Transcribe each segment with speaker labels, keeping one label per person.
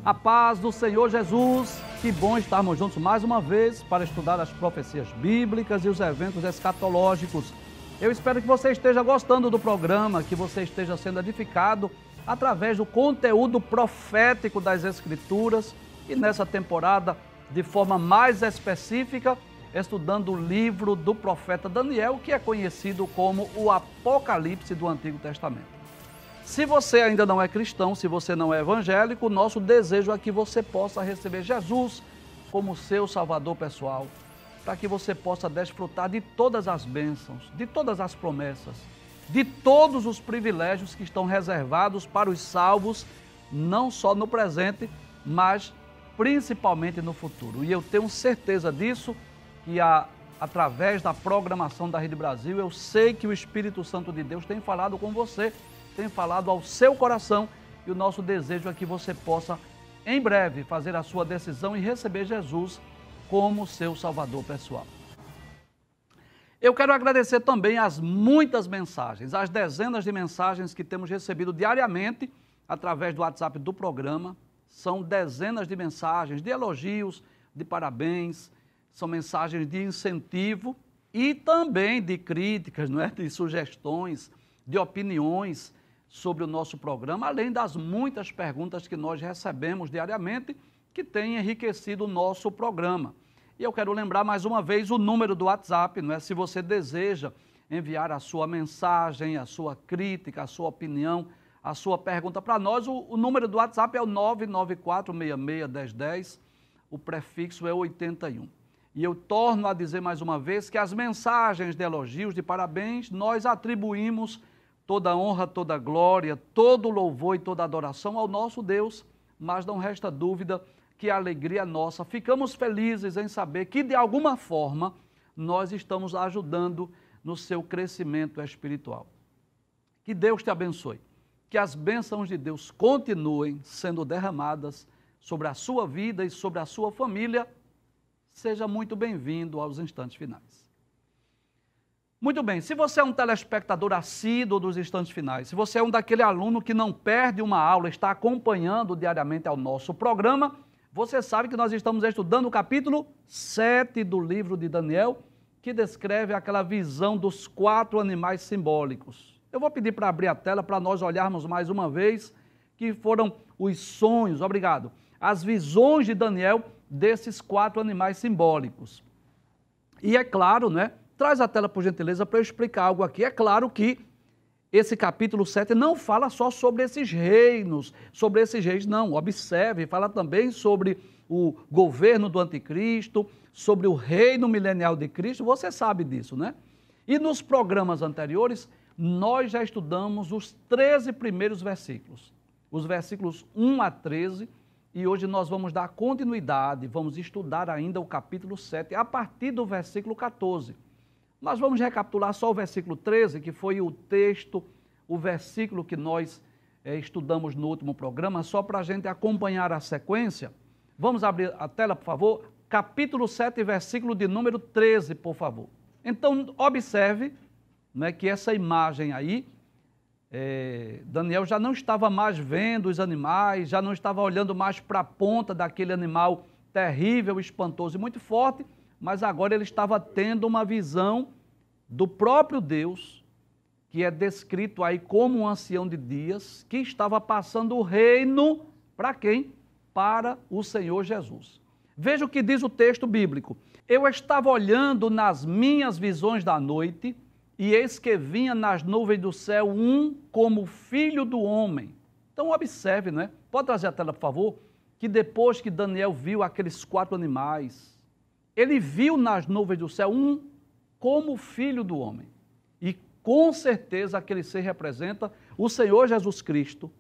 Speaker 1: A paz do Senhor Jesus, que bom estarmos juntos mais uma vez para estudar as profecias bíblicas e os eventos escatológicos. Eu espero que você esteja gostando do programa, que você esteja sendo edificado através do conteúdo profético das Escrituras e nessa temporada, de forma mais específica, estudando o livro do profeta Daniel, que é conhecido como o Apocalipse do Antigo Testamento. Se você ainda não é cristão, se você não é evangélico, o nosso desejo é que você possa receber Jesus como seu Salvador pessoal, para que você possa desfrutar de todas as bênçãos, de todas as promessas, de todos os privilégios que estão reservados para os salvos, não só no presente, mas principalmente no futuro. E eu tenho certeza disso, que através da programação da Rede Brasil, eu sei que o Espírito Santo de Deus tem falado com você, tem falado ao seu coração, e o nosso desejo é que você possa, em breve, fazer a sua decisão e receber Jesus como seu Salvador pessoal. Eu quero agradecer também as muitas mensagens, as dezenas de mensagens que temos recebido diariamente através do WhatsApp do programa. São dezenas de mensagens, de elogios, de parabéns, são mensagens de incentivo e também de críticas, não é? De sugestões, de opiniões sobre o nosso programa, além das muitas perguntas que nós recebemos diariamente, que têm enriquecido o nosso programa. E eu quero lembrar mais uma vez o número do WhatsApp, não é? Se você deseja enviar a sua mensagem, a sua crítica, a sua opinião, a sua pergunta para nós, o número do WhatsApp é o 994661010, o prefixo é 81. E eu torno a dizer mais uma vez que as mensagens de elogios, de parabéns, nós atribuímos toda honra, toda glória, todo louvor e toda adoração ao nosso Deus, mas não resta dúvida que a alegria nossa, ficamos felizes em saber que de alguma forma nós estamos ajudando no seu crescimento espiritual. Que Deus te abençoe, que as bênçãos de Deus continuem sendo derramadas sobre a sua vida e sobre a sua família. Seja muito bem-vindo aos instantes finais. Muito bem, se você é um telespectador assíduo dos instantes finais, se você é um daquele aluno que não perde uma aula, está acompanhando diariamente ao nosso programa, você sabe que nós estamos estudando o capítulo 7 do livro de Daniel, que descreve aquela visão dos 4 animais simbólicos. Eu vou pedir para abrir a tela para nós olharmos mais uma vez, que foram os sonhos, obrigado, as visões de Daniel desses 4 animais simbólicos. E é claro, né? Traz a tela, por gentileza, para eu explicar algo aqui. É claro que esse capítulo 7 não fala só sobre esses reinos, não. Observe, fala também sobre o governo do anticristo, sobre o reino milenial de Cristo, você sabe disso, né? E nos programas anteriores, nós já estudamos os 13 primeiros versículos, os versículos 1 a 13, e hoje nós vamos dar continuidade, vamos estudar ainda o capítulo 7, a partir do versículo 14. Mas vamos recapitular só o versículo 13, que foi o texto, o versículo que nós estudamos no último programa, só para a gente acompanhar a sequência. Vamos abrir a tela, por favor? Capítulo 7, versículo de número 13, por favor. Então, observe, né, que essa imagem aí, Daniel já não estava mais vendo os animais, já não estava olhando mais para a ponta daquele animal terrível, espantoso e muito forte, mas agora ele estava tendo uma visão do próprio Deus, que é descrito aí como um ancião de dias, que estava passando o reino para quem? Para o Senhor Jesus. Veja o que diz o texto bíblico. Eu estava olhando nas minhas visões da noite, e eis que vinha nas nuvens do céu um como filho do homem. Então observe, né? Pode trazer a tela, por favor? Que depois que Daniel viu aqueles 4 animais, ele viu nas nuvens do céu um como filho do homem. E com certeza aquele ser representa o Senhor Jesus Cristo,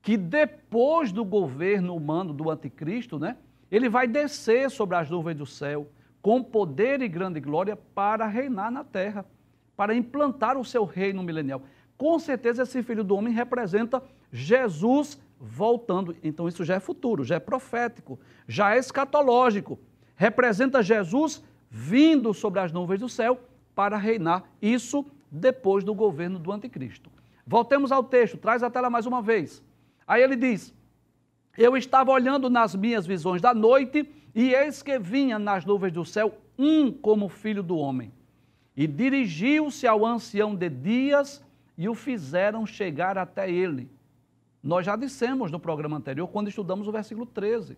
Speaker 1: que depois do governo humano do anticristo, né, ele vai descer sobre as nuvens do céu com poder e grande glória para reinar na terra, para implantar o seu reino milenial. Com certeza esse filho do homem representa Jesus voltando. Então isso já é futuro, já é profético, já é escatológico. Representa Jesus vindo sobre as nuvens do céu para reinar, isso depois do governo do anticristo. Voltemos ao texto, traz a tela mais uma vez. Aí ele diz, Eu estava olhando nas minhas visões da noite, e eis que vinha nas nuvens do céu um como filho do homem. E dirigiu-se ao ancião de dias e o fizeram chegar até ele. Nós já dissemos no programa anterior, quando estudamos o versículo 13.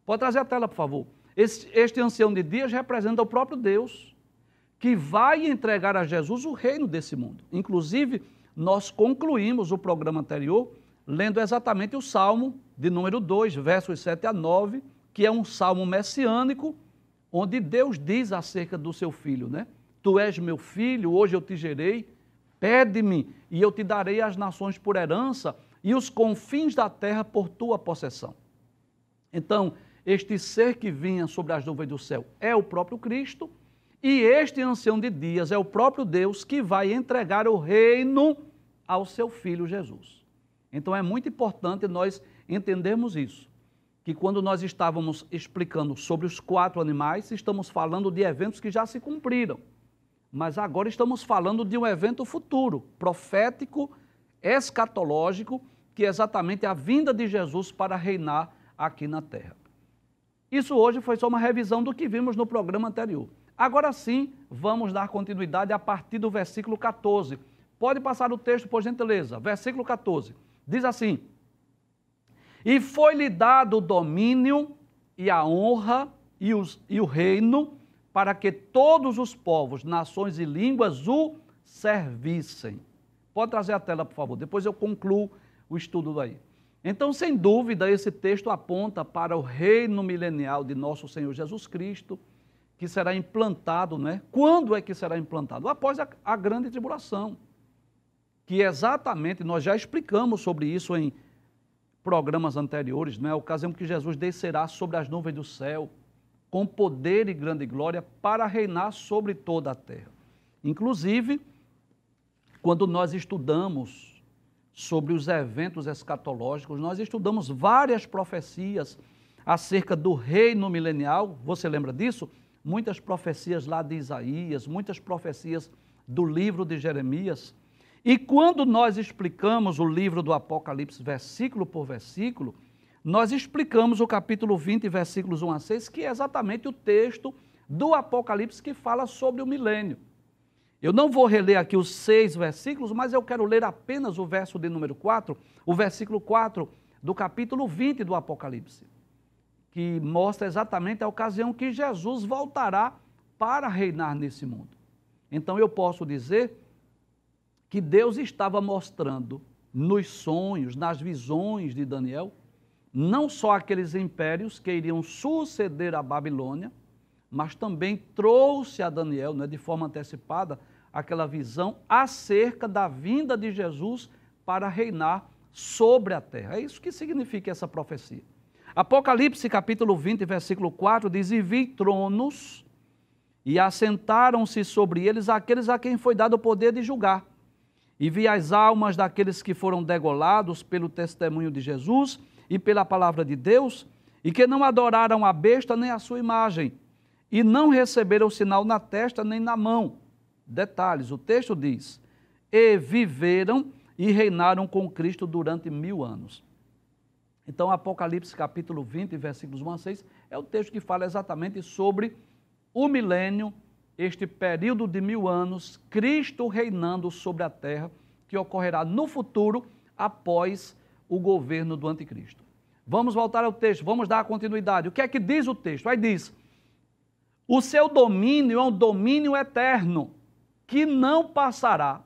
Speaker 1: Pode trazer a tela, por favor. Este ancião de dias representa o próprio Deus, que vai entregar a Jesus o reino desse mundo. Inclusive, nós concluímos o programa anterior lendo exatamente o Salmo de número 2, versos 7 a 9, que é um salmo messiânico, onde Deus diz acerca do seu filho, né? Tu és meu filho, hoje eu te gerei, pede-me e eu te darei as nações por herança e os confins da terra por tua possessão. Então, este ser que vinha sobre as nuvens do céu é o próprio Cristo, e este ancião de dias é o próprio Deus que vai entregar o reino ao seu filho Jesus. Então é muito importante nós entendermos isso, que quando nós estávamos explicando sobre os 4 animais, estamos falando de eventos que já se cumpriram, mas agora estamos falando de um evento futuro, profético, escatológico, que é exatamente a vinda de Jesus para reinar aqui na terra. Isso hoje foi só uma revisão do que vimos no programa anterior. Agora sim, vamos dar continuidade a partir do versículo 14. Pode passar o texto, por gentileza. Versículo 14. Diz assim: E foi-lhe dado o domínio e a honra e o reino para que todos os povos, nações e línguas o servissem. Pode trazer a tela, por favor, depois eu concluo o estudo daí. Então, sem dúvida, esse texto aponta para o reino milenial de nosso Senhor Jesus Cristo, que será implantado, né? Quando é que será implantado? Após a grande tribulação, que exatamente nós já explicamos sobre isso em programas anteriores, né? A ocasião que Jesus descerá sobre as nuvens do céu, com poder e grande glória, para reinar sobre toda a terra. Inclusive, quando nós estudamos sobre os eventos escatológicos, nós estudamos várias profecias acerca do reino milenial. Você lembra disso? Muitas profecias lá de Isaías, muitas profecias do livro de Jeremias. E quando nós explicamos o livro do Apocalipse, versículo por versículo, nós explicamos o capítulo 20, versículos 1 a 6, que é exatamente o texto do Apocalipse que fala sobre o milênio. Eu não vou reler aqui os 6 versículos, mas eu quero ler apenas o verso de número 4, o versículo 4 do capítulo 20 do Apocalipse, que mostra exatamente a ocasião que Jesus voltará para reinar nesse mundo. Então eu posso dizer que Deus estava mostrando nos sonhos, nas visões de Daniel, não só aqueles impérios que iriam suceder à Babilônia, mas também trouxe a Daniel, né, de forma antecipada, aquela visão acerca da vinda de Jesus para reinar sobre a terra. É isso que significa essa profecia. Apocalipse capítulo 20, versículo 4 diz: E vi tronos, e assentaram-se sobre eles aqueles a quem foi dado o poder de julgar. E vi as almas daqueles que foram degolados pelo testemunho de Jesus e pela palavra de Deus, e que não adoraram a besta nem a sua imagem, e não receberam o sinal na testa nem na mão. Detalhes, o texto diz: E viveram e reinaram com Cristo durante 1000 anos. Então, Apocalipse capítulo 20, versículos 1 a 6, é o texto que fala exatamente sobre o milênio, este período de 1000 anos, Cristo reinando sobre a terra, que ocorrerá no futuro, após o governo do anticristo. Vamos voltar ao texto, vamos dar a continuidade. O que é que diz o texto? Aí diz: O seu domínio é um domínio eterno, que não passará,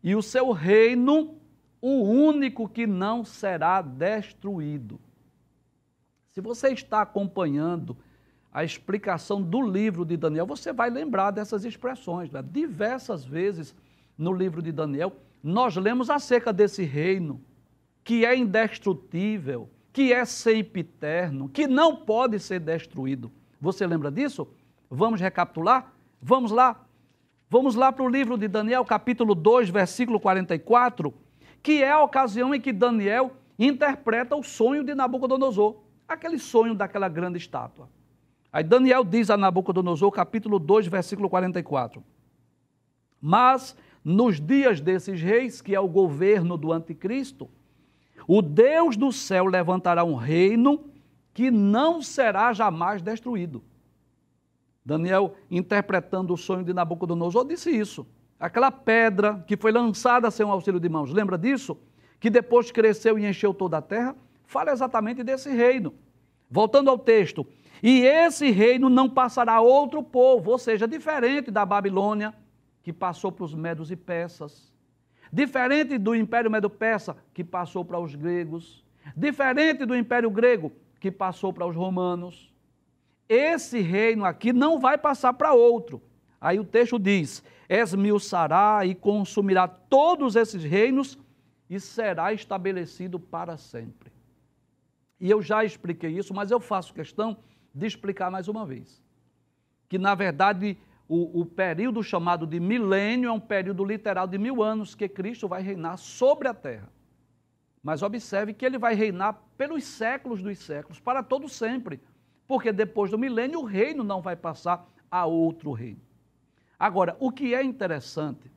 Speaker 1: e o seu reino, o único que não será destruído. Se você está acompanhando a explicação do livro de Daniel, você vai lembrar dessas expressões, né? Diversas vezes no livro de Daniel, nós lemos acerca desse reino, que é indestrutível, que é sempiterno, que não pode ser destruído. Você lembra disso? Vamos recapitular? Vamos lá. Vamos lá para o livro de Daniel, capítulo 2, versículo 44, que é a ocasião em que Daniel interpreta o sonho de Nabucodonosor, aquele sonho daquela grande estátua. Aí Daniel diz a Nabucodonosor, capítulo 2, versículo 44, Mas nos dias desses reis, que é o governo do anticristo, o Deus do céu levantará um reino que não será jamais destruído. Daniel, interpretando o sonho de Nabucodonosor, disse isso. Aquela pedra que foi lançada sem um auxílio de mãos, lembra disso? Que depois cresceu e encheu toda a terra, fala exatamente desse reino. Voltando ao texto, e esse reino não passará a outro povo, ou seja, diferente da Babilônia, que passou para os medos e persas, diferente do Império Medo-Persa, que passou para os gregos, diferente do Império Grego, que passou para os romanos. Esse reino aqui não vai passar para outro. Aí o texto diz, esmiuçará e consumirá todos esses reinos e será estabelecido para sempre. E eu já expliquei isso, mas eu faço questão de explicar mais uma vez. Que, na verdade, o período chamado de milênio é um período literal de 1000 anos que Cristo vai reinar sobre a terra. Mas observe que ele vai reinar pelos séculos dos séculos, para todo sempre. Porque depois do milênio o reino não vai passar a outro reino. Agora, o que é interessante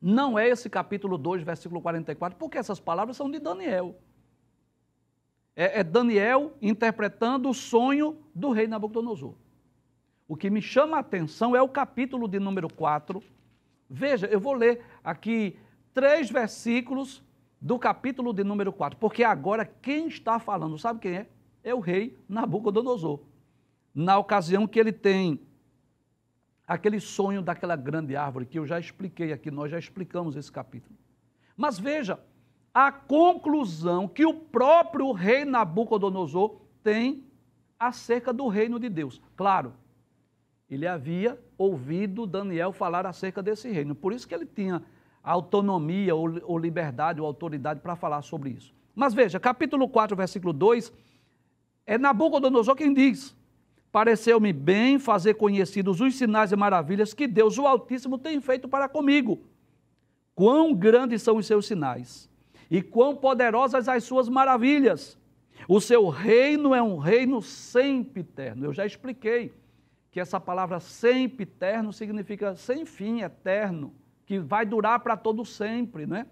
Speaker 1: não é esse capítulo 2, versículo 44, porque essas palavras são de Daniel. É Daniel interpretando o sonho do rei Nabucodonosor. O que me chama a atenção é o capítulo de número 4. Veja, eu vou ler aqui 3 versículos do capítulo de número 4, porque agora quem está falando, sabe quem é? É o rei Nabucodonosor. Na ocasião que ele tem aquele sonho daquela grande árvore, que eu já expliquei aqui, nós já explicamos esse capítulo. Mas veja, a conclusão que o próprio rei Nabucodonosor tem acerca do reino de Deus. Claro, ele havia ouvido Daniel falar acerca desse reino, por isso que ele tinha autonomia ou liberdade ou autoridade para falar sobre isso. Mas veja, capítulo 4, versículo 2, é Nabucodonosor quem diz, pareceu-me bem fazer conhecidos os sinais e maravilhas que Deus, o Altíssimo, tem feito para comigo. Quão grandes são os seus sinais e quão poderosas as suas maravilhas. O seu reino é um reino sempiterno. Eu já expliquei que essa palavra sempiterno significa sem fim, eterno, que vai durar para todo sempre, né?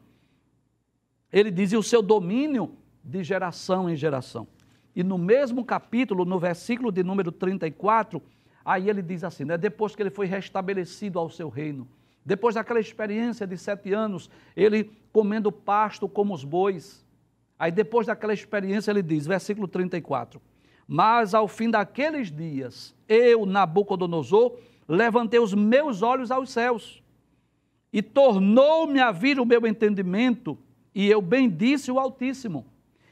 Speaker 1: Ele diz, e o seu domínio de geração em geração. E no mesmo capítulo, no versículo de número 34, aí ele diz assim, né? Depois que ele foi restabelecido ao seu reino, depois daquela experiência de 7 anos, ele comendo pasto como os bois, aí depois daquela experiência ele diz, versículo 34, mas ao fim daqueles dias, eu, Nabucodonosor, levantei os meus olhos aos céus, e tornou-me a vir o meu entendimento, e eu bendisse o Altíssimo,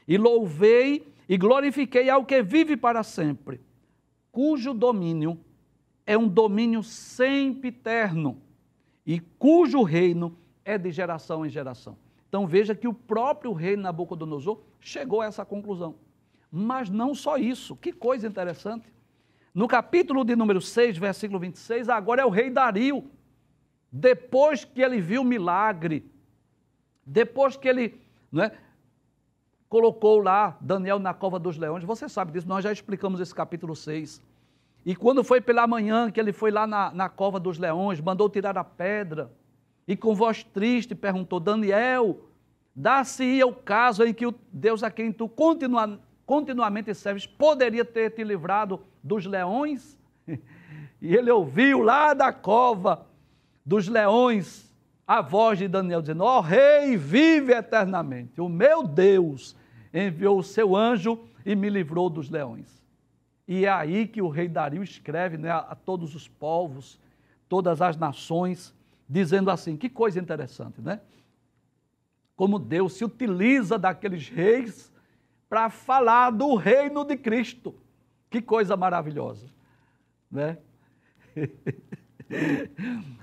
Speaker 1: e louvei e glorifiquei ao que vive para sempre, cujo domínio é um domínio sempiterno, e cujo reino é de geração em geração. Então veja que o próprio rei Nabucodonosor chegou a essa conclusão. Mas não só isso, que coisa interessante. No capítulo de número 6, versículo 26, agora é o rei Dario. Depois que ele viu o milagre, depois que ele colocou lá Daniel na cova dos leões, você sabe disso, nós já explicamos esse capítulo 6. E quando foi pela manhã que ele foi lá na cova dos leões, mandou tirar a pedra, e com voz triste perguntou, Daniel, dá-se-ia o caso em que o Deus a quem tu continuamente serves poderia ter te livrado dos leões? E ele ouviu lá da cova dos leões a voz de Daniel dizendo, ó rei, vive eternamente, o meu Deus enviou o seu anjo e me livrou dos leões. E é aí que o rei Dario escreve, né, a todos os povos, todas as nações, dizendo assim, que coisa interessante, né? Como Deus se utiliza daqueles reis para falar do reino de Cristo. Que coisa maravilhosa, né?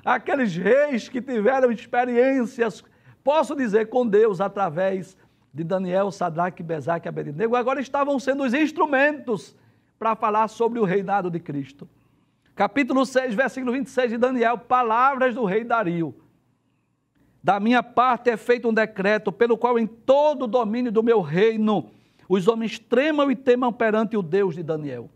Speaker 1: Aqueles reis que tiveram experiências, posso dizer, com Deus, através de Daniel, Sadraque, Mesaque e Abednego, agora estavam sendo os instrumentos para falar sobre o reinado de Cristo. Capítulo 6, versículo 26 de Daniel, palavras do rei Dario. Da minha parte é feito um decreto, pelo qual em todo o domínio do meu reino, os homens tremam e temam perante o Deus de Daniel.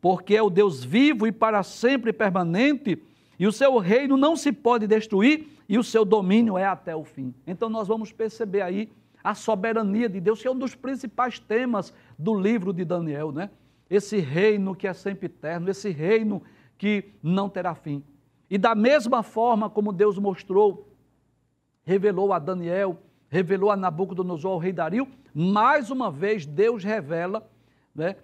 Speaker 1: Porque é o Deus vivo e para sempre permanente, e o seu reino não se pode destruir, e o seu domínio é até o fim. Então nós vamos perceber aí a soberania de Deus, que é um dos principais temas do livro de Daniel, né? Esse reino que é sempre eterno, esse reino que não terá fim. E da mesma forma como Deus mostrou, revelou a Daniel, revelou a Nabucodonosor, ao rei Dario, mais uma vez Deus revela, né,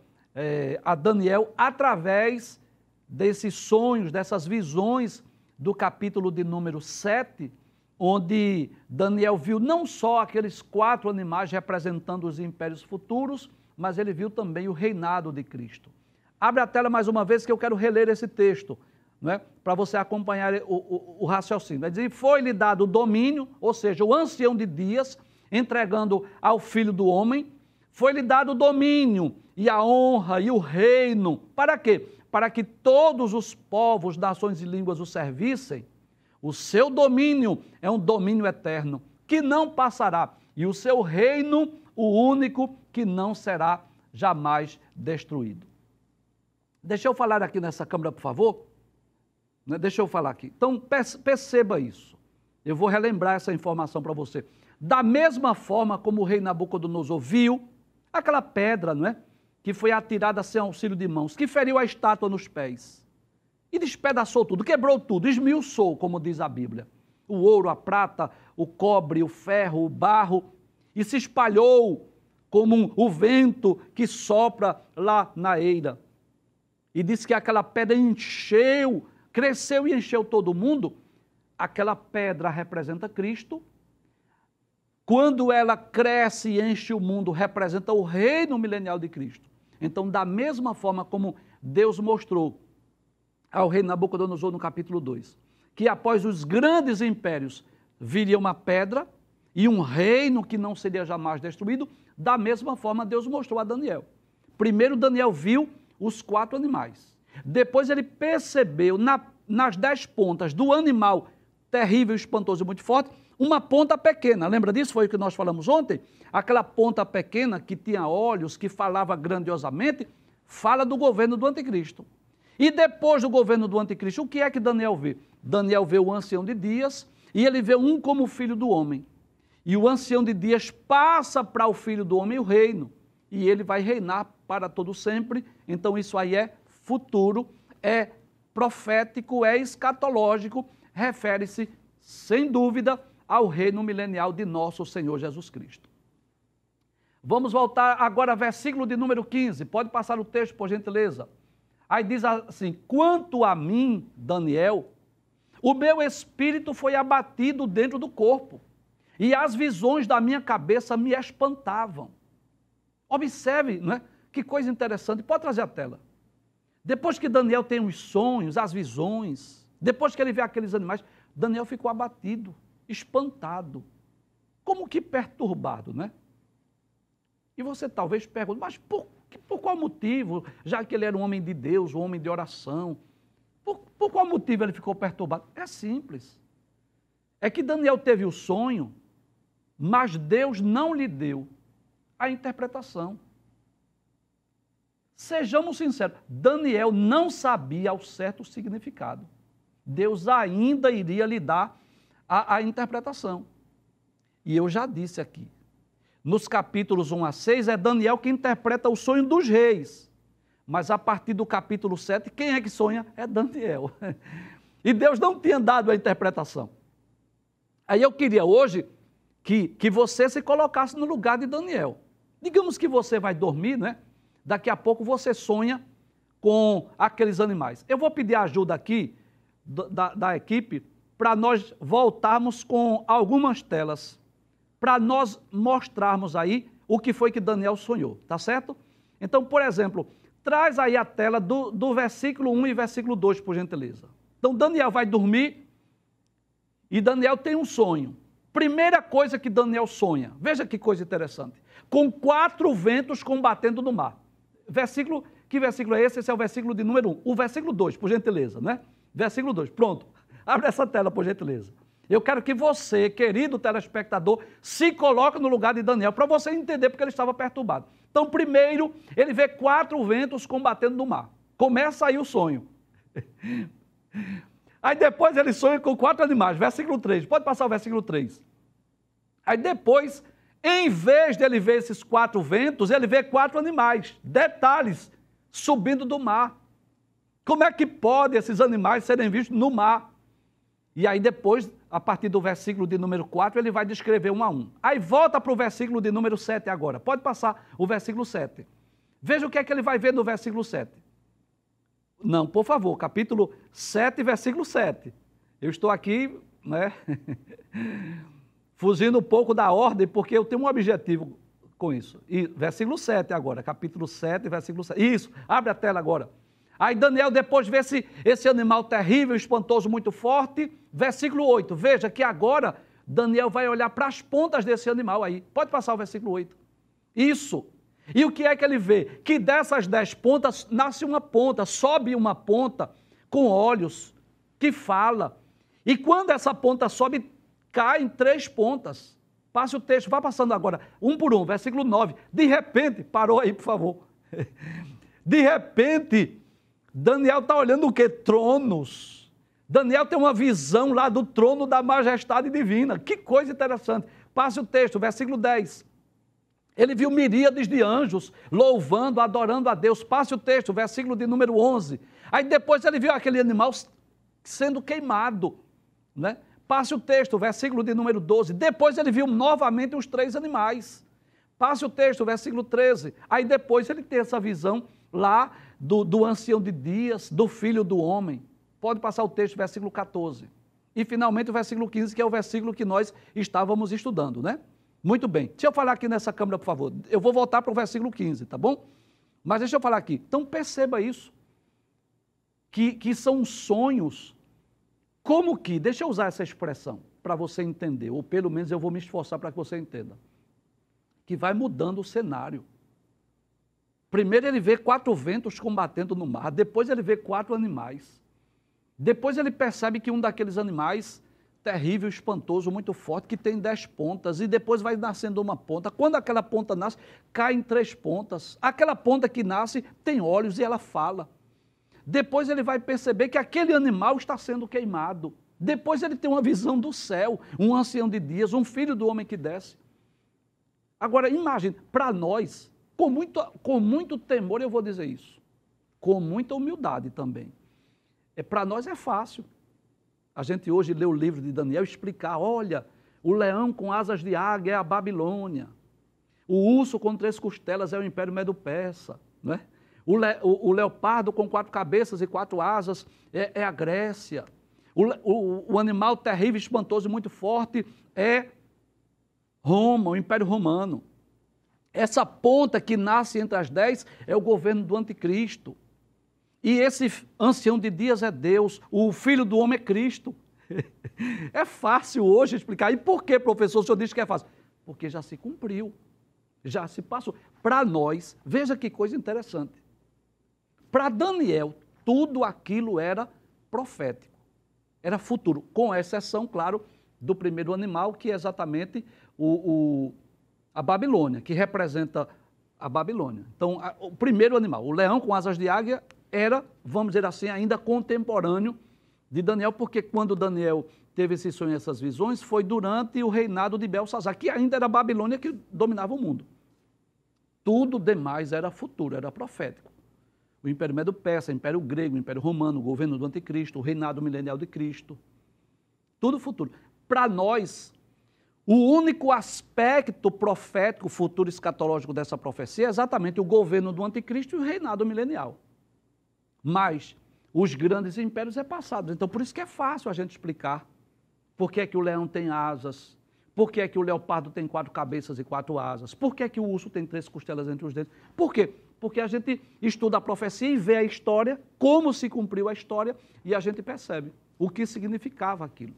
Speaker 1: a Daniel através desses sonhos, dessas visões do capítulo de número 7, onde Daniel viu não só aqueles 4 animais representando os impérios futuros, mas ele viu também o reinado de Cristo. Abre a tela mais uma vez que eu quero reler esse texto, né, para você acompanhar o raciocínio. Vai dizer, foi-lhe dado o domínio, ou seja, o ancião de dias, entregando ao Filho do Homem, foi-lhe dado o domínio e a honra e o reino. Para quê? Para que todos os povos, nações e línguas o servissem. O seu domínio é um domínio eterno, que não passará, e o seu reino, o único, que não será jamais destruído. Deixa eu falar aqui nessa câmera, por favor. Deixa eu falar aqui. Então, perceba isso. Eu vou relembrar essa informação para você. Da mesma forma como o rei Nabucodonosor viu aquela pedra, não é? Que foi atirada sem auxílio de mãos, que feriu a estátua nos pés e despedaçou tudo, quebrou tudo, esmiuçou, como diz a Bíblia. O ouro, a prata, o cobre, o ferro, o barro, e se espalhou como o vento que sopra lá na eira. E diz que aquela pedra encheu, cresceu e encheu todo mundo. Aquela pedra representa Cristo. Quando ela cresce e enche o mundo, representa o reino milenial de Cristo. Então, da mesma forma como Deus mostrou ao rei Nabucodonosor no capítulo 2, que após os grandes impérios viria uma pedra e um reino que não seria jamais destruído, da mesma forma Deus mostrou a Daniel. Primeiro Daniel viu os 4 animais. Depois ele percebeu nas 10 pontas do animal terrível, espantoso e muito forte, uma ponta pequena. Lembra disso? Foi o que nós falamos ontem? Aquela ponta pequena que tinha olhos, que falava grandiosamente, fala do governo do anticristo. E depois do governo do anticristo, o que é que Daniel vê? Daniel vê o ancião de dias e ele vê um como filho do homem. E o ancião de dias passa para o filho do homem o reino. E ele vai reinar para todo sempre. Então isso aí é futuro, é profético, é escatológico, refere-se, sem dúvida, ao reino milenial de nosso Senhor Jesus Cristo. Vamos voltar agora ao versículo de número 15. Pode passar o texto, por gentileza. Aí diz assim, quanto a mim, Daniel, o meu espírito foi abatido dentro do corpo, e as visões da minha cabeça me espantavam. Observe, não é? Que coisa interessante. Pode trazer a tela. Depois que Daniel tem os sonhos, as visões, depois que ele vê aqueles animais, Daniel ficou abatido, espantado, como que perturbado, né? E você talvez pergunte, mas por qual motivo, já que ele era um homem de Deus, um homem de oração, por qual motivo ele ficou perturbado? É simples. É que Daniel teve o sonho, mas Deus não lhe deu a interpretação. Sejamos sinceros, Daniel não sabia ao certo o significado. Deus ainda iria lhe dar a interpretação. E eu já disse aqui, nos capítulos 1 a 6, é Daniel que interpreta o sonho dos reis. Mas a partir do capítulo 7, quem é que sonha? É Daniel. E Deus não tinha dado a interpretação. Aí eu queria hoje que você se colocasse no lugar de Daniel. Digamos que você vai dormir, né? Daqui a pouco você sonha com aqueles animais. Eu vou pedir ajuda aqui da equipe para nós voltarmos com algumas telas, para nós mostrarmos aí o que foi que Daniel sonhou, tá certo? Então, por exemplo, traz aí a tela do versículo 1 e versículo 2, por gentileza. Então, Daniel vai dormir e Daniel tem um sonho. Primeira coisa que Daniel sonha, veja que coisa interessante, com 4 ventos combatendo no mar. Que versículo é esse? Esse é o versículo de número 1. O versículo 2, por gentileza, né? Versículo 2, pronto. Abre essa tela, por gentileza. Eu quero que você, querido telespectador, se coloque no lugar de Daniel, para você entender porque ele estava perturbado. Então, primeiro, ele vê 4 ventos combatendo no mar. Começa aí o sonho. Aí depois ele sonha com 4 animais. Versículo 3, pode passar o versículo 3. Aí depois Em vez de ele ver esses 4 ventos, ele vê 4 animais. Detalhes, subindo do mar. Como é que pode esses animais serem vistos no mar? E aí depois, a partir do versículo de número 4, ele vai descrever um a um. Aí volta para o versículo de número 7 agora. Pode passar o versículo 7. Veja o que é que ele vai ver no versículo 7. Não, por favor, capítulo 7, versículo 7. Eu estou aqui, né, fugindo um pouco da ordem, porque eu tenho um objetivo com isso. E versículo 7 agora, capítulo 7, versículo 7. Isso, abre a tela agora. Aí Daniel depois vê esse animal terrível, espantoso, muito forte. Versículo 8, veja que agora Daniel vai olhar para as pontas desse animal aí. Pode passar o versículo 8. Isso. E o que é que ele vê? Que dessas 10 pontas nasce uma ponta, sobe uma ponta com olhos, que fala. E quando essa ponta sobe, cai em 3 pontas. Passe o texto, vá passando agora, um por um, versículo 9. De repente, parou aí, por favor. De repente, Daniel está olhando o quê? Tronos. Daniel tem uma visão lá do trono da majestade divina. Que coisa interessante. Passe o texto, versículo 10. Ele viu miríades de anjos louvando, adorando a Deus. Passe o texto, versículo de número 11. Aí depois ele viu aquele animal sendo queimado, né? Passe o texto, versículo de número 12. Depois ele viu novamente os 3 animais. Passe o texto, versículo 13. Aí depois ele tem essa visão lá do ancião de dias, do filho do homem. Pode passar o texto, versículo 14. E finalmente o versículo 15, que é o versículo que nós estávamos estudando, né? Muito bem. Deixa eu falar aqui nessa câmera, por favor. Eu vou voltar para o versículo 15, tá bom? Mas deixa eu falar aqui. Então perceba isso. Que são sonhos. Como que, deixa eu usar essa expressão para você entender, ou pelo menos eu vou me esforçar para que você entenda. Que vai mudando o cenário. Primeiro ele vê 4 ventos combatendo no mar, depois ele vê 4 animais. Depois ele percebe que um daqueles animais, terrível, espantoso, muito forte, que tem 10 pontas, e depois vai nascendo uma ponta. Quando aquela ponta nasce, cai em 3 pontas. Aquela ponta que nasce tem olhos e ela fala. Depois ele vai perceber que aquele animal está sendo queimado. Depois ele tem uma visão do céu, um ancião de dias, um filho do homem que desce. Agora, imagine, para nós, com muito temor eu vou dizer isso, com muita humildade também. Para nós é fácil. A gente hoje lê o livro de Daniel e explicar, olha, o leão com asas de águia é a Babilônia, o urso com 3 costelas é o Império Medo-Persa, não é? O leopardo com 4 cabeças e 4 asas é a Grécia. O animal terrível, espantoso e muito forte é Roma, o Império Romano. Essa ponta que nasce entre as 10 é o governo do anticristo. E esse ancião de dias é Deus, o filho do homem é Cristo. É fácil hoje explicar. E por que, professor, o senhor diz que é fácil? Porque já se cumpriu, já se passou. Para nós, veja que coisa interessante. Para Daniel, tudo aquilo era profético, era futuro, com exceção, claro, do primeiro animal, que é exatamente a Babilônia, que representa a Babilônia. Então, o primeiro animal, o leão com asas de águia, era, vamos dizer assim, ainda contemporâneo de Daniel, porque quando Daniel teve esse sonho, essas visões, foi durante o reinado de Belsazar, que ainda era a Babilônia que dominava o mundo. Tudo demais era futuro, era profético. O Império Medo-Persa, o Império Grego, o Império Romano, o governo do Anticristo, o reinado milenial de Cristo. Tudo futuro. Para nós, o único aspecto profético, futuro escatológico dessa profecia é exatamente o governo do Anticristo e o reinado milenial. Mas os grandes impérios é passado. Então, por isso que é fácil a gente explicar por que é que o leão tem asas, por que é que o leopardo tem 4 cabeças e 4 asas, por que é que o urso tem 3 costelas entre os dedos. Por quê? Porque a gente estuda a profecia e vê a história, como se cumpriu a história, e a gente percebe o que significava aquilo.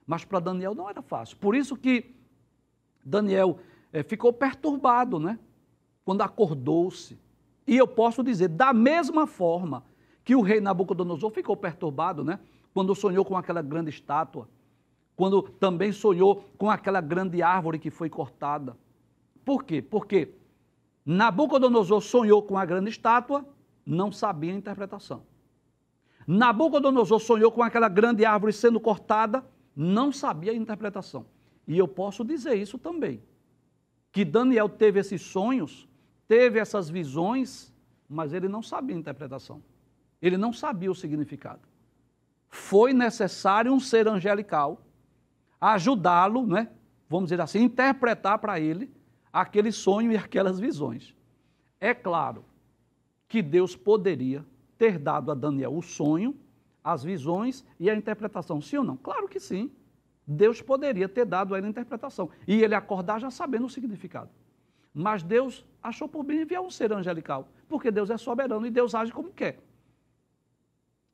Speaker 1: Mas para Daniel não era fácil. Por isso que Daniel ficou perturbado, né? Quando acordou-se. E eu posso dizer, da mesma forma que o rei Nabucodonosor ficou perturbado, né? Quando sonhou com aquela grande estátua, quando também sonhou com aquela grande árvore que foi cortada. Por quê? Porque Nabucodonosor sonhou com a grande estátua, não sabia a interpretação. Nabucodonosor sonhou com aquela grande árvore sendo cortada, não sabia a interpretação. E eu posso dizer isso também. que Daniel teve esses sonhos, teve essas visões, mas ele não sabia a interpretação. Ele não sabia o significado. Foi necessário um ser angelical ajudá-lo, né? Vamos dizer assim, interpretar para ele aquele sonho e aquelas visões. É claro que Deus poderia ter dado a Daniel o sonho, as visões e a interpretação. Sim ou não? Claro que sim. Deus poderia ter dado a ele a interpretação. E ele acordar já sabendo o significado. Mas Deus achou por bem enviar um ser angelical, porque Deus é soberano e Deus age como quer.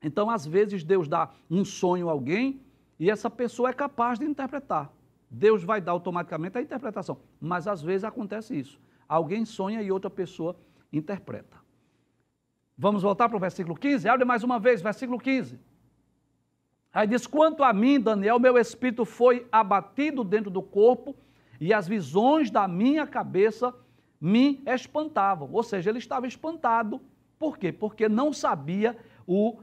Speaker 1: Então, às vezes, Deus dá um sonho a alguém e essa pessoa é capaz de interpretar. Deus vai dar automaticamente a interpretação. Mas, às vezes, acontece isso. Alguém sonha e outra pessoa interpreta. Vamos voltar para o versículo 15? Abre mais uma vez, versículo 15. Aí diz, quanto a mim, Daniel, meu espírito foi abatido dentro do corpo e as visões da minha cabeça me espantavam. Ou seja, ele estava espantado. Por quê? Porque não sabia o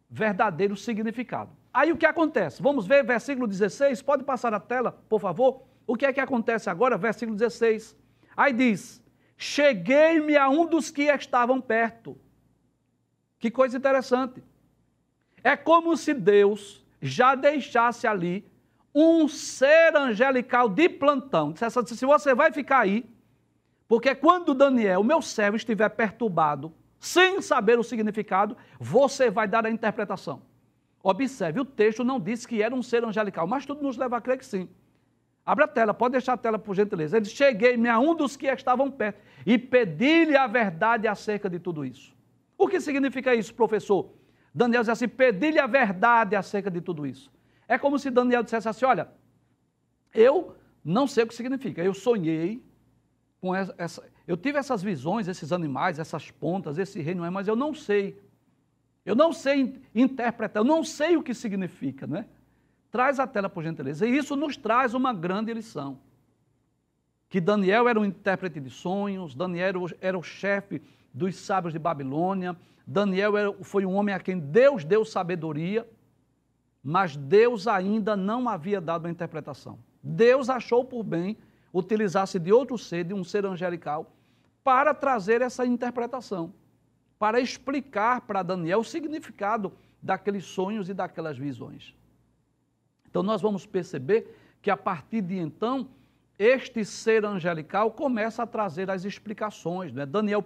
Speaker 1: verdadeiro significado. Aí o que acontece? Vamos ver versículo 16, pode passar a tela, por favor? O que é que acontece agora? Versículo 16. Aí diz, cheguei-me a um dos que estavam perto. Que coisa interessante. É como se Deus já deixasse ali um ser angelical de plantão. Dissesse assim, se você vai ficar aí, porque quando Daniel, meu servo, estiver perturbado, sem saber o significado, você vai dar a interpretação. Observe, o texto não disse que era um ser angelical, mas tudo nos leva a crer que sim. Abra a tela, pode deixar a tela por gentileza. Ele cheguei-me a um dos que estavam perto e pedi-lhe a verdade acerca de tudo isso. O que significa isso, professor? Daniel diz assim, pedi-lhe a verdade acerca de tudo isso. É como se Daniel dissesse assim, olha, eu não sei o que significa, eu sonhei com eu tive essas visões, esses animais, essas pontas, esse reino, mas eu não sei interpretar, eu não sei o que significa, né? Traz a tela, por gentileza. E isso nos traz uma grande lição. Que Daniel era um intérprete de sonhos, Daniel era o chefe dos sábios de Babilônia, Daniel foi um homem a quem Deus deu sabedoria, mas Deus ainda não havia dado a interpretação. Deus achou por bem utilizar-se de outro ser, de um ser angelical, para trazer essa interpretação, para explicar para Daniel o significado daqueles sonhos e daquelas visões. Então nós vamos perceber que a partir de então, este ser angelical começa a trazer as explicações, né? Daniel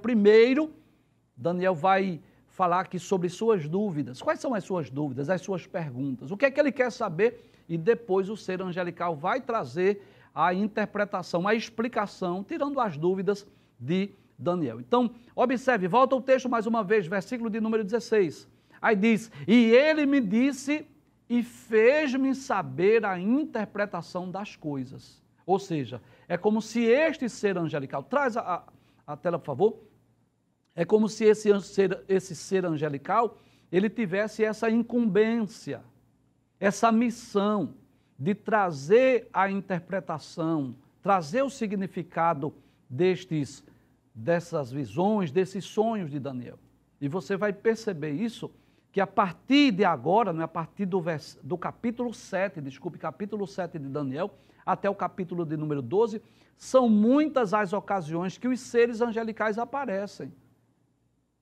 Speaker 1: vai falar aqui sobre suas dúvidas. Quais são as suas dúvidas, as suas perguntas? O que é que ele quer saber? E depois o ser angelical vai trazer a interpretação, a explicação, tirando as dúvidas de Daniel. Então, observe, volta o texto mais uma vez, versículo de número 16. Aí diz, e ele me disse e fez-me saber a interpretação das coisas. Ou seja, é como se este ser angelical, traz a tela, por favor, é como se esse ser angelical, ele tivesse essa incumbência, essa missão de trazer a interpretação, trazer o significado dessas visões, desses sonhos de Daniel. E você vai perceber isso, que a partir de agora, a partir do capítulo 7, capítulo 7 de Daniel, até o capítulo de número 12, são muitas as ocasiões que os seres angelicais aparecem.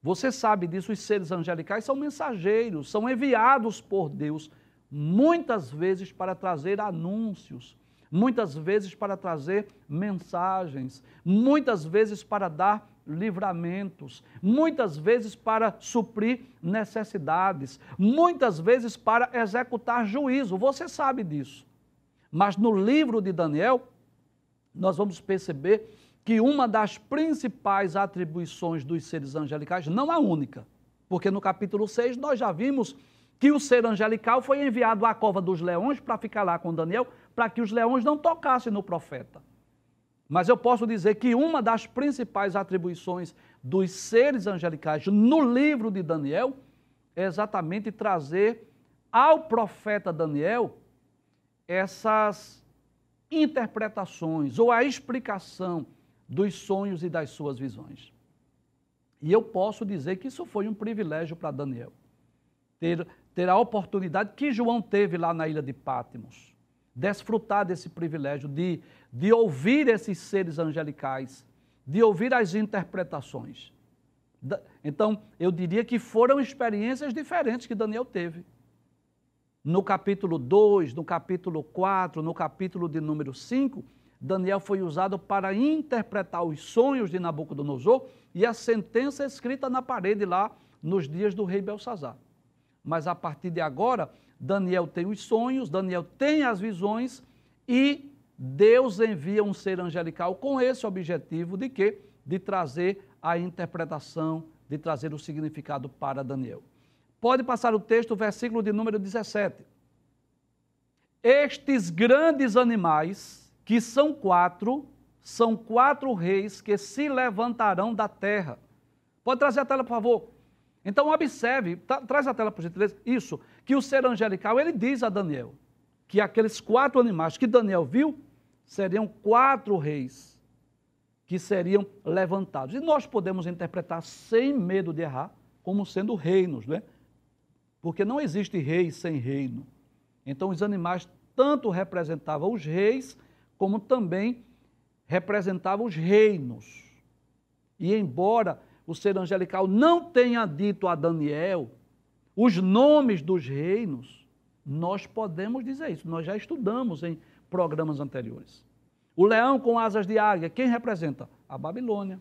Speaker 1: Você sabe disso, os seres angelicais são mensageiros, são enviados por Deus, muitas vezes para trazer anúncios, muitas vezes para trazer mensagens, muitas vezes para dar livramentos, muitas vezes para suprir necessidades, muitas vezes para executar juízo. Você sabe disso. Mas no livro de Daniel, nós vamos perceber que uma das principais atribuições dos seres angelicais, não a única, porque no capítulo 6 nós já vimos que o ser angelical foi enviado à cova dos leões para ficar lá com Daniel, para que os leões não tocassem no profeta. Mas eu posso dizer que uma das principais atribuições dos seres angelicais no livro de Daniel é exatamente trazer ao profeta Daniel essas interpretações ou a explicação dos sonhos e das suas visões. E eu posso dizer que isso foi um privilégio para Daniel, ter a oportunidade que João teve lá na ilha de Patmos, desfrutar desse privilégio de ouvir esses seres angelicais, de ouvir as interpretações. Então, eu diria que foram experiências diferentes que Daniel teve. No capítulo 2, no capítulo 4, no capítulo de número 5, Daniel foi usado para interpretar os sonhos de Nabucodonosor e a sentença escrita na parede lá nos dias do rei Belsazar. Mas a partir de agora, Daniel tem os sonhos, Daniel tem as visões e Deus envia um ser angelical com esse objetivo de quê? De trazer a interpretação, de trazer o significado para Daniel. Pode passar o texto, versículo de número 17. Estes grandes animais, que são quatro reis que se levantarão da terra. Pode trazer a tela, por favor. Então, observe, traz a tela, por gentileza, isso, que o ser angelical, ele diz a Daniel, que aqueles 4 animais que Daniel viu, seriam 4 reis que seriam levantados. E nós podemos interpretar, sem medo de errar, como sendo reinos, né? Porque não existe rei sem reino. Então, os animais tanto representavam os reis, como também representavam os reinos. E embora o ser angelical não tenha dito a Daniel os nomes dos reinos, nós podemos dizer isso. Nós já estudamos em programas anteriores. O leão com asas de águia, quem representa? A Babilônia.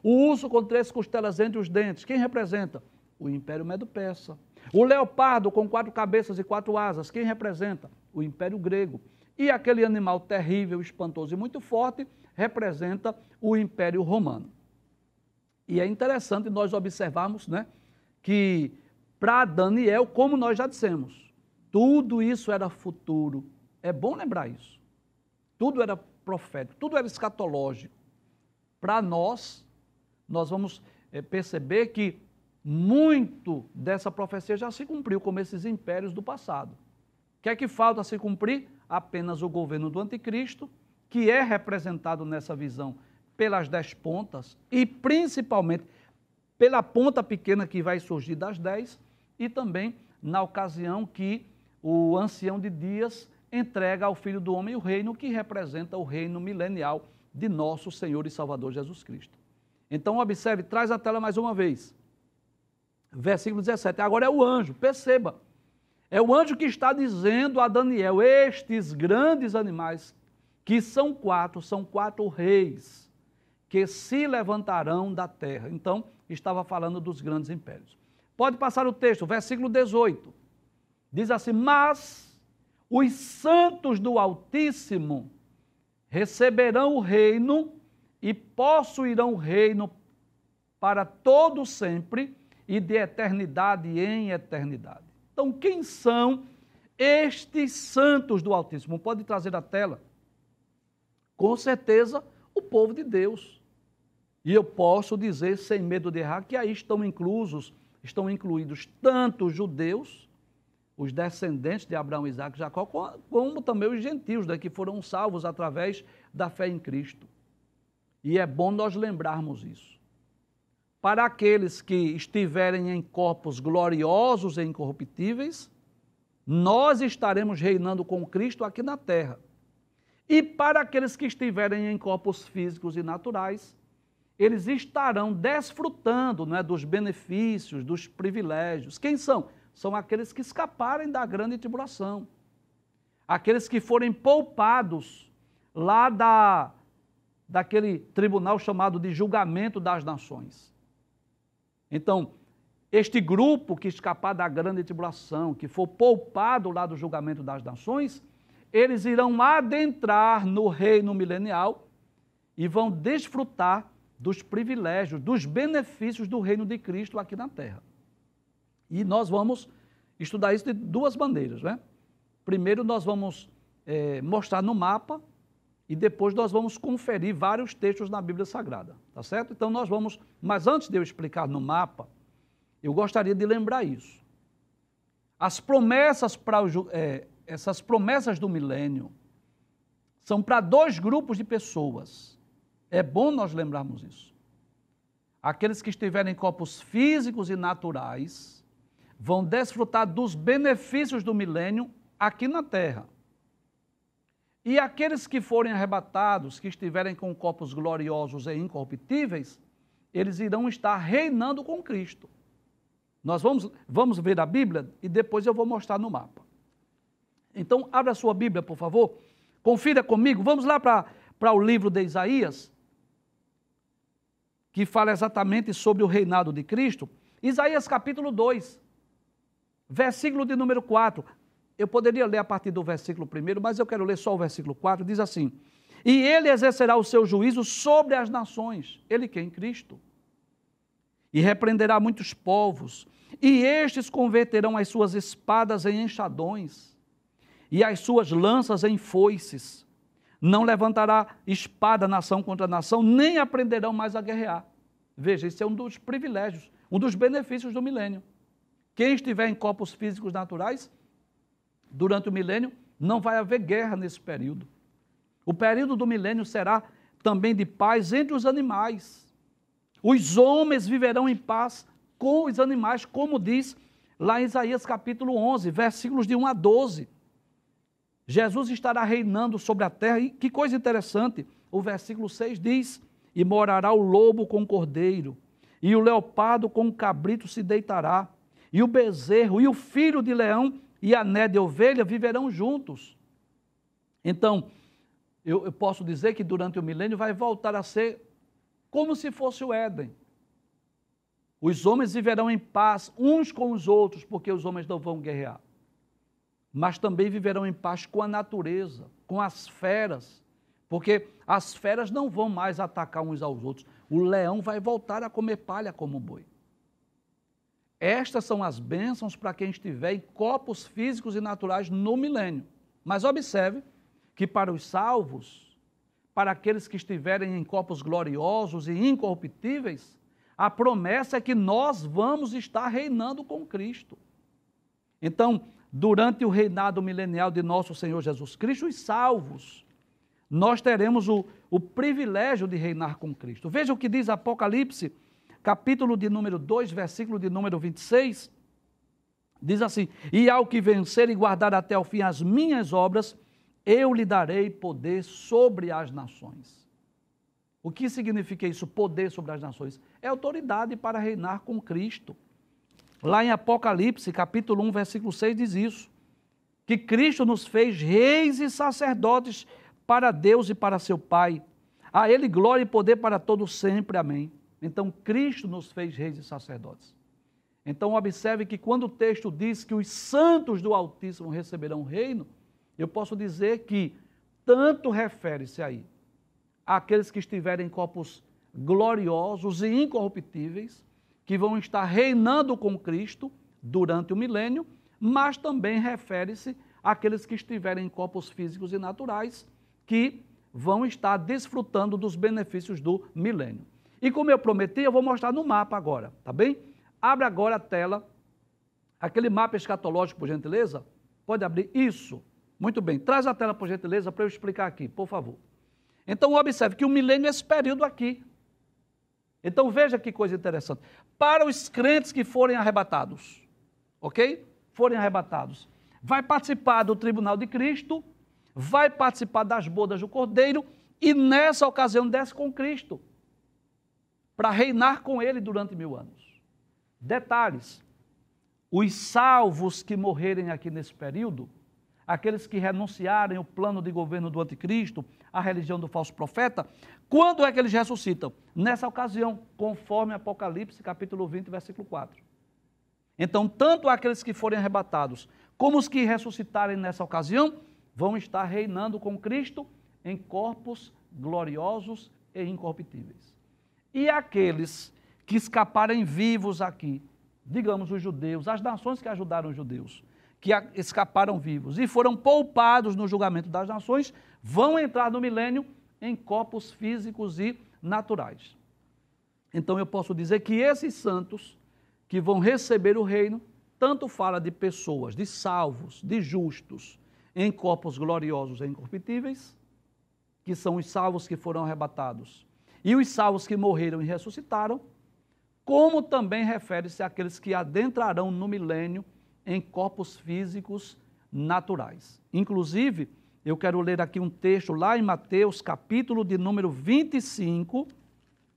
Speaker 1: O urso com 3 costelas entre os dentes, quem representa? O Império Medo-Persa. O leopardo com 4 cabeças e 4 asas, quem representa? O Império Grego. E aquele animal terrível, espantoso e muito forte, representa o Império Romano. E é interessante nós observarmos, né, que para Daniel, como nós já dissemos, tudo isso era futuro. É bom lembrar isso. Tudo era profético, tudo era escatológico. Para nós vamos perceber que muito dessa profecia já se cumpriu, como esses impérios do passado. O que é que falta se cumprir? Apenas o governo do anticristo, que é representado nessa visão pelas 10 pontas e principalmente pela ponta pequena que vai surgir das 10 e também na ocasião que o ancião de dias entrega ao Filho do Homem o reino que representa o reino milenial de nosso Senhor e Salvador Jesus Cristo. Então observe, traz a tela mais uma vez. Versículo 17, agora é o anjo, perceba, é o anjo que está dizendo a Daniel, estes grandes animais, que são 4 reis, que se levantarão da terra. Então, estava falando dos grandes impérios. Pode passar o texto, versículo 18, diz assim, mas os santos do Altíssimo receberão o reino e possuirão o reino para todo sempre e de eternidade em eternidade. Então, quem são estes santos do Altíssimo? Pode trazer a tela? Com certeza, o povo de Deus. E eu posso dizer, sem medo de errar, que aí estão incluídos tanto os judeus, os descendentes de Abraão, Isaque e Jacó, como também os gentios, que foram salvos através da fé em Cristo. E é bom nós lembrarmos isso. Para aqueles que estiverem em corpos gloriosos e incorruptíveis, nós estaremos reinando com Cristo aqui na terra. E para aqueles que estiverem em corpos físicos e naturais, eles estarão desfrutando, né, dos benefícios, dos privilégios. Quem são? São aqueles que escaparem da grande tribulação. Aqueles que forem poupados lá daquele tribunal chamado de julgamento das nações. Então, este grupo que escapar da grande tribulação, que for poupado lá do julgamento das nações, eles irão adentrar no reino milenial e vão desfrutar dos privilégios, dos benefícios do reino de Cristo aqui na terra. E nós vamos estudar isso de 2 maneiras, né? Primeiro nós vamos mostrar no mapa e depois nós vamos conferir vários textos na Bíblia Sagrada, tá certo? Então nós vamos, mas antes de eu explicar no mapa, eu gostaria de lembrar isso. As promessas essas promessas do milênio são para 2 grupos de pessoas. É bom nós lembrarmos isso. Aqueles que estiverem em corpos físicos e naturais vão desfrutar dos benefícios do milênio aqui na terra. E aqueles que forem arrebatados, que estiverem com corpos gloriosos e incorruptíveis, eles irão estar reinando com Cristo. Nós vamos ver a Bíblia e depois eu vou mostrar no mapa. Então, abra a sua Bíblia, por favor. Confira comigo. Vamos lá para o livro de Isaías, que fala exatamente sobre o reinado de Cristo. Isaías capítulo 2, versículo de número 4. Eu poderia ler a partir do versículo 1, mas eu quero ler só o versículo 4. Diz assim: e ele exercerá o seu juízo sobre as nações. Ele quem? Cristo. E repreenderá muitos povos, e estes converterão as suas espadas em enxadões, e as suas lanças em foices. Não levantará espada nação contra nação, nem aprenderão mais a guerrear. Veja, esse é um dos privilégios, um dos benefícios do milênio. Quem estiver em corpos físicos naturais, durante o milênio, não vai haver guerra nesse período. O período do milênio será também de paz entre os animais. Os homens viverão em paz com os animais, como diz lá em Isaías capítulo 11, versículos de 1 a 12. Jesus estará reinando sobre a terra, e que coisa interessante, o versículo 6 diz: e morará o lobo com o cordeiro, e o leopardo com o cabrito se deitará, e o bezerro e o filho de leão e a né de ovelha viverão juntos. Então, eu posso dizer que durante o milênio vai voltar a ser como se fosse o Éden. Os homens viverão em paz uns com os outros, porque os homens não vão guerrear. Mas também viverão em paz com a natureza, com as feras, porque as feras não vão mais atacar uns aos outros. O leão vai voltar a comer palha como boi. Estas são as bênçãos para quem estiver em corpos físicos e naturais no milênio. Mas observe que para os salvos, para aqueles que estiverem em corpos gloriosos e incorruptíveis, a promessa é que nós vamos estar reinando com Cristo. Então, durante o reinado milenial de nosso Senhor Jesus Cristo, os salvos, nós teremos o privilégio de reinar com Cristo. Veja o que diz Apocalipse, capítulo de número 2, versículo de número 26, diz assim: e ao que vencer e guardar até o fim as minhas obras, eu lhe darei poder sobre as nações. O que significa isso, poder sobre as nações? É autoridade para reinar com Cristo. Lá em Apocalipse, capítulo 1, versículo 6, diz isso, que Cristo nos fez reis e sacerdotes para Deus e para seu Pai. A Ele glória e poder para todos sempre. Amém. Então, Cristo nos fez reis e sacerdotes. Então, observe que quando o texto diz que os santos do Altíssimo receberão o reino, eu posso dizer que tanto refere-se aí àqueles que estiverem em corpos gloriosos e incorruptíveis, que vão estar reinando com Cristo durante o milênio, mas também refere-se àqueles que estiverem em corpos físicos e naturais, que vão estar desfrutando dos benefícios do milênio. E como eu prometi, eu vou mostrar no mapa agora, tá bem? Abre agora a tela, aquele mapa escatológico, por gentileza. Pode abrir isso. Muito bem, traz a tela, por gentileza, para eu explicar aqui, por favor. Então, observe que o milênio é esse período aqui. Então, veja que coisa interessante. Para os crentes que forem arrebatados, ok? Forem arrebatados, vai participar do tribunal de Cristo, vai participar das bodas do Cordeiro e, nessa ocasião, desce com Cristo, para reinar com ele durante 1000 anos. Detalhes: os salvos que morrerem aqui nesse período, aqueles que renunciarem o plano de governo do anticristo, a religião do falso profeta, quando é que eles ressuscitam? Nessa ocasião, conforme Apocalipse, capítulo 20, versículo 4. Então, tanto aqueles que forem arrebatados, como os que ressuscitarem nessa ocasião, vão estar reinando com Cristo em corpos gloriosos e incorruptíveis. E aqueles que escaparem vivos aqui, digamos os judeus, as nações que ajudaram os judeus, que escaparam vivos e foram poupados no julgamento das nações, vão entrar no milênio em corpos físicos e naturais. Então eu posso dizer que esses santos que vão receber o reino, tanto fala de pessoas, de salvos, de justos, em corpos gloriosos e incorruptíveis, que são os salvos que foram arrebatados, e os salvos que morreram e ressuscitaram, como também refere-se àqueles que adentrarão no milênio em corpos físicos naturais. Inclusive, Eu quero ler aqui um texto lá em Mateus, capítulo de número 25,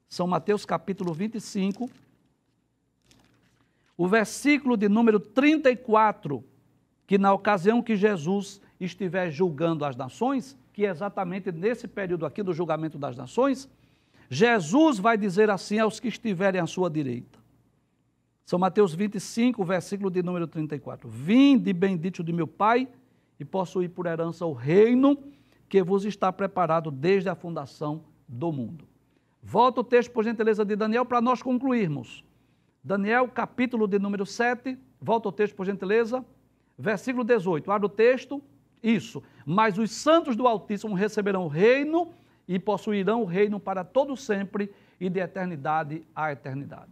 Speaker 1: São Mateus, capítulo 25, o versículo de número 34, que na ocasião que Jesus estiver julgando as nações, que é exatamente nesse período aqui do julgamento das nações, Jesus vai dizer assim aos que estiverem à sua direita. São Mateus 25, versículo de número 34. Vinde, bendito de meu Pai, e possuí por herança o reino que vos está preparado desde a fundação do mundo. Volta o texto, por gentileza, de Daniel, para nós concluirmos. Daniel, capítulo de número 7, volta o texto, por gentileza, versículo 18. Abre o texto, isso. Mas os santos do Altíssimo receberão o reino e possuirão o reino para todo sempre e de eternidade a eternidade.